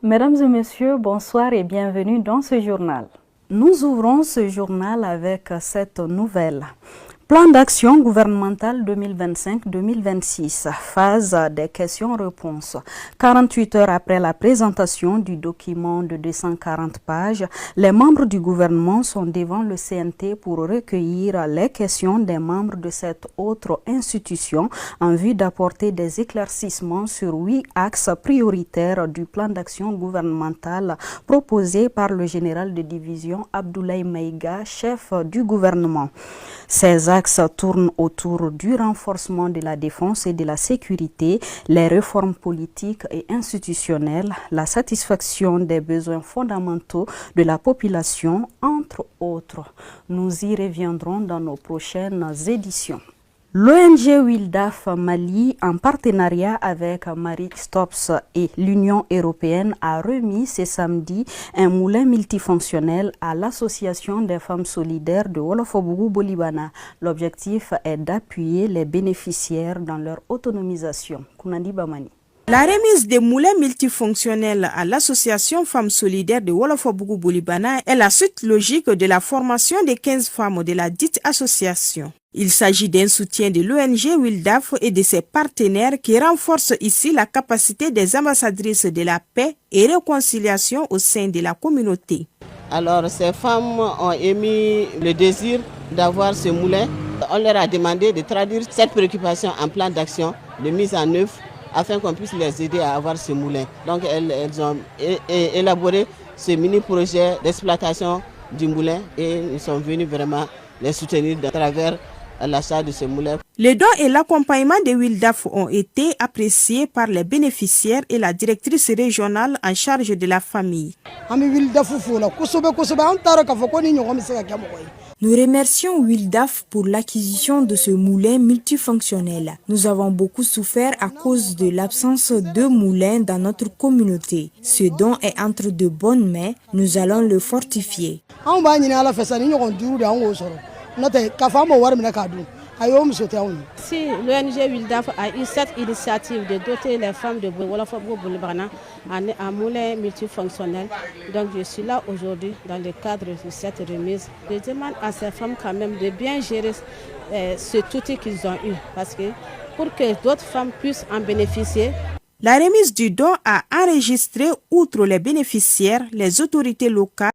Mesdames et messieurs, bonsoir et bienvenue dans ce journal. Nous ouvrons ce journal avec cette nouvelle. Plan d'action gouvernemental 2025-2026, phase des questions-réponses. 48 heures après la présentation du document de 240 pages, les membres du gouvernement sont devant le CNT pour recueillir les questions des membres de cette autre institution en vue d'apporter des éclaircissements sur 8 axes prioritaires du plan d'action gouvernemental proposé par le général de division Abdoulaye Maïga, chef du gouvernement. Ces axes tournent autour du renforcement de la défense et de la sécurité, les réformes politiques et institutionnelles, la satisfaction des besoins fondamentaux de la population, entre autres. Nous y reviendrons dans nos prochaines éditions. L'ONG WILDAF Mali, en partenariat avec Marie Stopes et l'Union européenne, a remis ce samedi un moulin multifonctionnel à l'Association des femmes solidaires de Wolofobougou-Bolibana. L'objectif est d'appuyer les bénéficiaires dans leur autonomisation. Kounandi Bamani. La remise des moulins multifonctionnels à l'association Femmes Solidaires de Wolofobougou-Bolibana est la suite logique de la formation des 15 femmes de la dite association. Il s'agit d'un soutien de l'ONG WILDAF et de ses partenaires qui renforce ici la capacité des ambassadrices de la paix et réconciliation au sein de la communauté. Alors ces femmes ont émis le désir d'avoir ce moulin. On leur a demandé de traduire cette préoccupation en plan d'action de mise en œuvre afin qu'on puisse les aider à avoir ce moulin. Donc elles ont élaboré ce mini-projet d'exploitation du moulin et nous sommes venus vraiment les soutenir à travers l'achat de ce moulin. Les dons et l'accompagnement de WILDAF ont été appréciés par les bénéficiaires et la directrice régionale en charge de la famille. Nous remercions WILDAF pour l'acquisition de ce moulin multifonctionnel. Nous avons beaucoup souffert à cause de l'absence de moulins dans notre communauté. Ce don est entre de bonnes mains. Nous allons le fortifier. Si l'ONG WILDAF a eu cette initiative de doter les femmes de Wolofobougou-Bolibana en moulin multifonctionnel, donc je suis là aujourd'hui dans le cadre de cette remise. Je demande à ces femmes quand même de bien gérer cet outil qu'ils ont eu, parce que pour que d'autres femmes puissent en bénéficier. La remise du don a enregistré, outre les bénéficiaires, les autorités locales,